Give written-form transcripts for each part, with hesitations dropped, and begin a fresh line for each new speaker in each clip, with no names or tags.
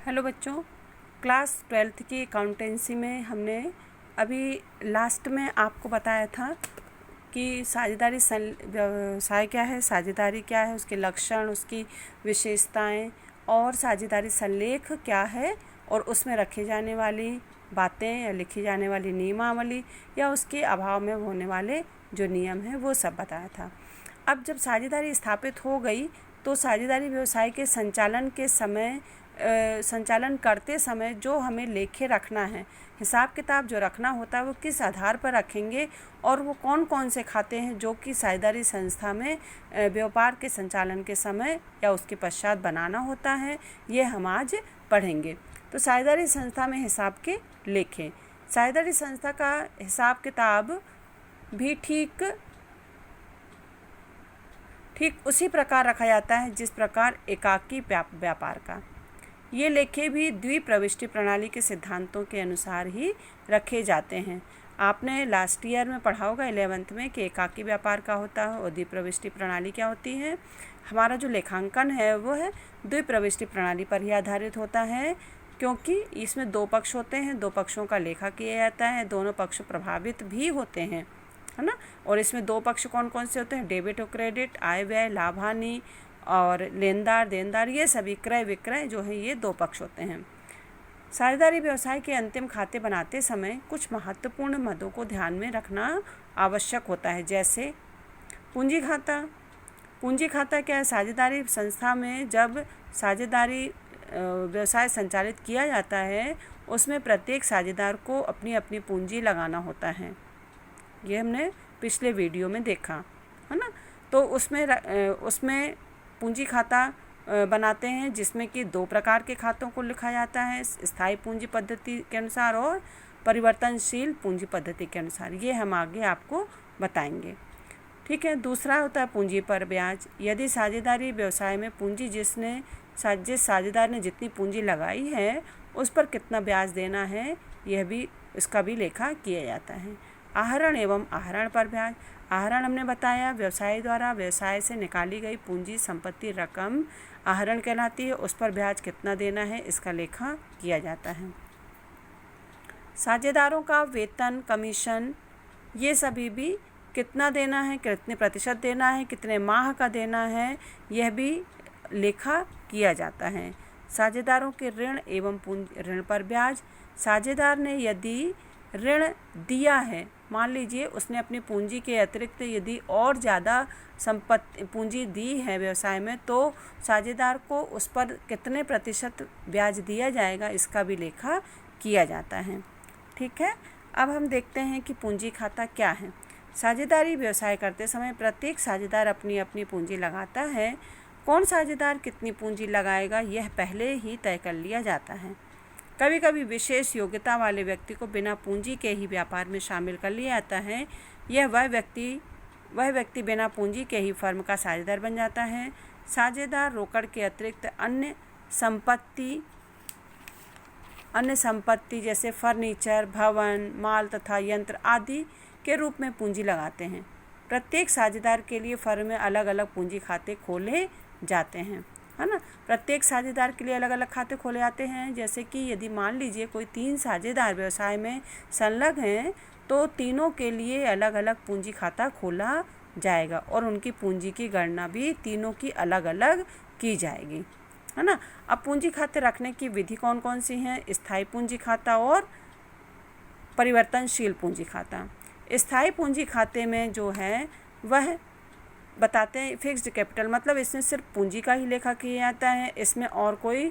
Hello बच्चों, class 12th की accountancy में हमने अभी लास्ट में आपको बताया था कि साझेदारी व्यवसाय क्या है, साझेदारी क्या है, उसके लक्षण, उसकी विशेषताएं और साझेदारी संलेख क्या है और उसमें रखी जाने वाली बातें या लिखी जाने वाली नियमावली या उसके अभाव में होने वाले जो नियम हैं वो सब बताया था। अब जब साझेदारी स्थापित हो गई तो साझेदारी व्यवसाय के संचालन करते समय जो हमें लेखे रखना है, हिसाब किताब जो रखना होता है वो किस आधार पर रखेंगे और वो कौन कौन से खाते हैं जो कि साझेदारी संस्था में व्यापार के संचालन के समय या उसके पश्चात बनाना होता है, ये हम आज पढ़ेंगे। तो साझेदारी संस्था में हिसाब के लेखे, साझेदारी संस्था का हिसाब किताब भी ठीक उसी प्रकार रखा जाता है जिस प्रकार एकाकी व्यापार का। ये लेखे भी द्विप्रविष्टि प्रणाली के सिद्धांतों के अनुसार ही रखे जाते हैं। आपने लास्ट ईयर में पढ़ा होगा 11th में कि एकाकी व्यापार का होता है और द्विप्रविष्टि प्रणाली क्या होती है। हमारा जो लेखांकन है वो है द्विप्रविष्टि प्रणाली पर ही आधारित होता है, क्योंकि इसमें दो पक्ष होते हैं, दो पक्षों का लेखा किया जाता है, दोनों पक्ष प्रभावित भी होते हैं, है ना। और इसमें दो पक्ष कौन कौन से होते हैं? डेबिट और क्रेडिट, आय व्यय, लाभ हानि और लेनदार देनदार, ये सभी क्रय विक्रय जो है ये दो पक्ष होते हैं। साझेदारी व्यवसाय के अंतिम खाते बनाते समय कुछ महत्वपूर्ण मदों को ध्यान में रखना आवश्यक होता है, जैसे पूंजी खाता। पूंजी खाता क्या है? साझेदारी संस्था में जब साझेदारी व्यवसाय संचालित किया जाता है उसमें प्रत्येक साझेदार को अपनी अपनी पूंजी लगाना होता है। ये हमने पिछले वीडियो में देखा, है ना। तो उसमें पूंजी खाता बनाते हैं जिसमें कि दो प्रकार के खातों को लिखा जाता है, स्थायी पूंजी पद्धति के अनुसार और परिवर्तनशील पूंजी पद्धति के अनुसार। ये हम आगे आपको बताएंगे, ठीक है। दूसरा होता है पूंजी पर ब्याज। यदि साझेदारी व्यवसाय में पूंजी जिस साझेदार ने जितनी पूंजी लगाई है उस पर कितना ब्याज देना है, यह भी इसका भी लेखा किया जाता है। आहरण एवं आहरण पर ब्याज। आहरण हमने बताया व्यवसाय द्वारा व्यवसाय से निकाली गई पूंजी संपत्ति रकम आहरण कहलाती है, उस पर ब्याज कितना देना है इसका लेखा किया जाता है। साझेदारों का वेतन, कमीशन, ये सभी भी कितना देना है, कितने प्रतिशत देना है, कितने माह का देना है, यह भी लेखा किया जाता है। साझेदारों के ऋण एवं ऋण पर ब्याज। साझेदार ने यदि ऋण दिया है, मान लीजिए उसने अपनी पूंजी के अतिरिक्त यदि और ज़्यादा पूंजी दी है व्यवसाय में, तो साझेदार को उस पर कितने प्रतिशत ब्याज दिया जाएगा इसका भी लेखा किया जाता है, ठीक है। अब हम देखते हैं कि पूंजी खाता क्या है। साझेदारी व्यवसाय करते समय प्रत्येक साझेदार अपनी अपनी पूंजी लगाता है। कौन साझेदार कितनी पूंजी लगाएगा यह पहले ही तय कर लिया जाता है। कभी कभी विशेष योग्यता वाले व्यक्ति को बिना पूंजी के ही व्यापार में शामिल कर लिया जाता है। वह व्यक्ति बिना पूंजी के ही फर्म का साझेदार बन जाता है। साझेदार रोकड़ के अतिरिक्त अन्य संपत्ति जैसे फर्नीचर, भवन, माल तथा यंत्र आदि के रूप में पूंजी लगाते हैं। प्रत्येक साझेदार के लिए फर्म में अलग अलग पूंजी खाते खोले जाते हैं, है ना। प्रत्येक साझेदार के लिए अलग अलग खाते खोले जाते हैं। जैसे कि यदि मान लीजिए कोई 3 साझेदार व्यवसाय में संलग्न हैं तो तीनों के लिए अलग अलग पूंजी खाता खोला जाएगा और उनकी पूंजी की गणना भी तीनों की अलग अलग की जाएगी, है ना। अब पूंजी खाते रखने की विधि कौन कौन सी हैं? स्थायी पूंजी खाता और परिवर्तनशील पूंजी खाता। स्थायी पूंजी खाते में जो है वह बताते हैं फिक्स्ड कैपिटल, मतलब इसमें सिर्फ पूंजी का ही लेखा किया जाता है। इसमें और कोई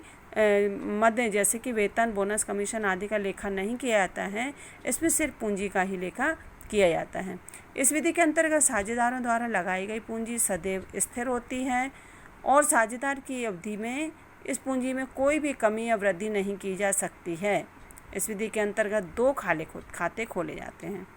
मद जैसे कि वेतन, बोनस, कमीशन आदि का लेखा नहीं किया जाता है। इसमें सिर्फ पूंजी का ही लेखा किया जाता है। इस विधि के अंतर्गत साझेदारों द्वारा लगाई गई पूंजी सदैव स्थिर होती है और साझेदार की अवधि में इस पूंजी में कोई भी कमी या वृद्धि नहीं की जा सकती है। इस विधि के अंतर्गत 2 खाते खोले जाते हैं।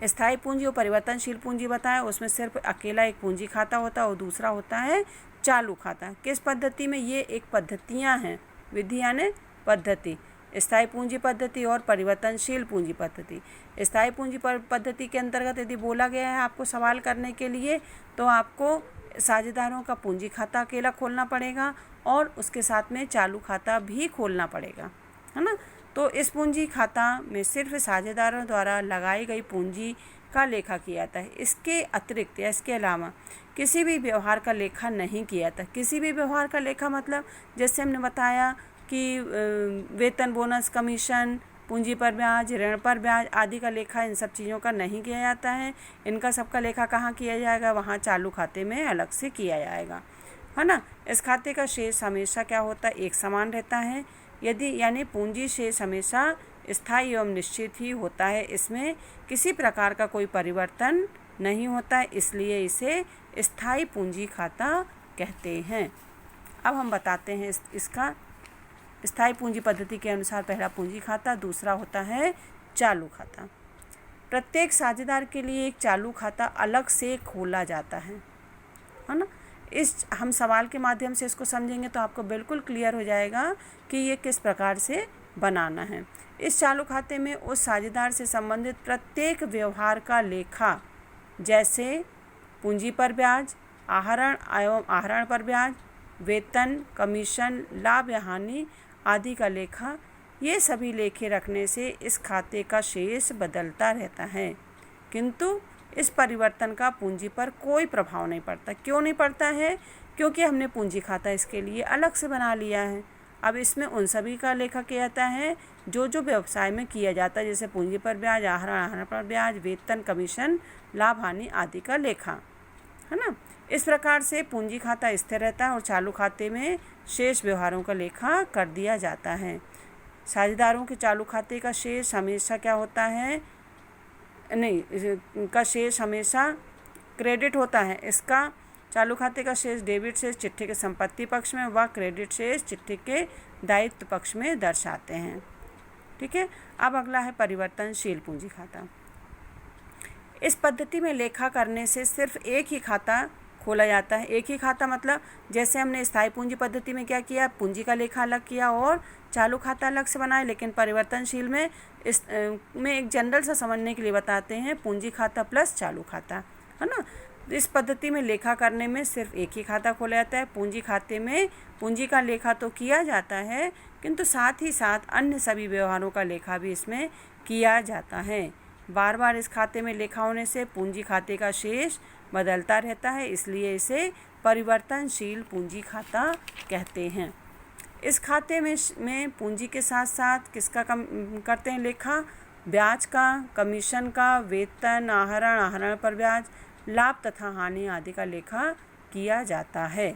स्थायी पूंजी और परिवर्तनशील पूंजी बताया, उसमें सिर्फ अकेला एक पूंजी खाता होता है और दूसरा होता है चालू खाता। किस पद्धति में? ये एक पद्धतियां हैं, विधि यानी पद्धति। स्थायी पूंजी पद्धति और परिवर्तनशील पूंजी पद्धति। स्थायी पूंजी पद्धति के अंतर्गत यदि बोला गया है आपको सवाल करने के लिए, तो आपको साझेदारों का पूंजी खाता अकेला खोलना पड़ेगा और उसके साथ में चालू खाता भी खोलना पड़ेगा, है ना। तो इस पूंजी खाता में सिर्फ साझेदारों द्वारा लगाई गई पूंजी का लेखा किया जाता है। इसके अतिरिक्त या इसके अलावा किसी भी व्यवहार का लेखा नहीं किया जाता। किसी भी व्यवहार का लेखा मतलब जैसे हमने बताया कि वेतन, बोनस, कमीशन, पूंजी पर ब्याज, ऋण पर ब्याज आदि का लेखा इन सब चीज़ों का नहीं किया जाता है। इनका सबका लेखा कहाँ किया जाएगा? वहाँ चालू खाते में अलग से किया जाएगा, है ना। इस खाते का शेष हमेशा क्या होता है? एक समान रहता है। यदि यानी पूंजी शेष हमेशा स्थायी एवं निश्चित ही होता है। इसमें किसी प्रकार का कोई परिवर्तन नहीं होता है, इसलिए इसे स्थायी पूंजी खाता कहते हैं। अब हम बताते हैं इसका स्थायी पूंजी पद्धति के अनुसार पहला पूंजी खाता, दूसरा होता है चालू खाता। प्रत्येक साझेदार के लिए एक चालू खाता अलग से खोला जाता है ना। इस हम सवाल के माध्यम से इसको समझेंगे तो आपको बिल्कुल क्लियर हो जाएगा कि ये किस प्रकार से बनाना है। इस चालू खाते में उस साझेदार से संबंधित प्रत्येक व्यवहार का लेखा, जैसे पूंजी पर ब्याज, आहरण एवं आहरण पर ब्याज, वेतन, कमीशन, लाभ या हानि आदि का लेखा, ये सभी लेखे रखने से इस खाते का शेष बदलता रहता है, किंतु इस परिवर्तन का पूंजी पर कोई प्रभाव नहीं पड़ता। क्यों नहीं पड़ता है? क्योंकि हमने पूंजी खाता इसके लिए अलग से बना लिया है। अब इसमें उन सभी का लेखा किया जाता है जो जो व्यवसाय में किया जाता है, जैसे पूंजी पर ब्याज, आहरण पर ब्याज, वेतन, कमीशन, लाभ हानि आदि का लेखा, है ना। इस प्रकार से पूंजी खाता स्थिर रहता है और चालू खाते में शेष व्यवहारों का लेखा कर दिया जाता है। साझेदारों के चालू खाते का शेष हमेशा क्या होता है? का शेष हमेशा क्रेडिट होता है। इसका चालू खाते का शेष डेबिट शेष चिट्ठी के संपत्ति पक्ष में व क्रेडिट शेष चिट्ठी के दायित्व पक्ष में दर्शाते हैं। ठीक है। अब अगला है परिवर्तनशील पूंजी खाता। इस पद्धति में लेखा करने से सिर्फ एक ही खाता खोला जाता है। एक ही खाता मतलब जैसे हमने स्थायी पूंजी पद्धति में क्या किया, पूंजी का लेखा अलग किया और चालू खाता अलग से बनाए, लेकिन परिवर्तनशील में में एक जनरल सा समझने के लिए बताते हैं, पूंजी खाता प्लस चालू खाता, है ना। इस पद्धति में लेखा करने में सिर्फ एक ही खाता खोला जाता है। पूंजी खाते में पूंजी का लेखा तो किया जाता है, किंतु साथ ही साथ अन्य सभी व्यवहारों का लेखा भी इसमें किया जाता है। बार बार इस खाते में लेखा होने से पूंजी खाते का शेष बदलता रहता है, इसलिए इसे परिवर्तनशील पूंजी खाता कहते हैं। इस खाते में पूंजी के साथ साथ किसका करते हैं लेखा? ब्याज का, कमीशन का, वेतन, आहरण पर ब्याज, लाभ तथा हानि आदि का लेखा किया जाता है।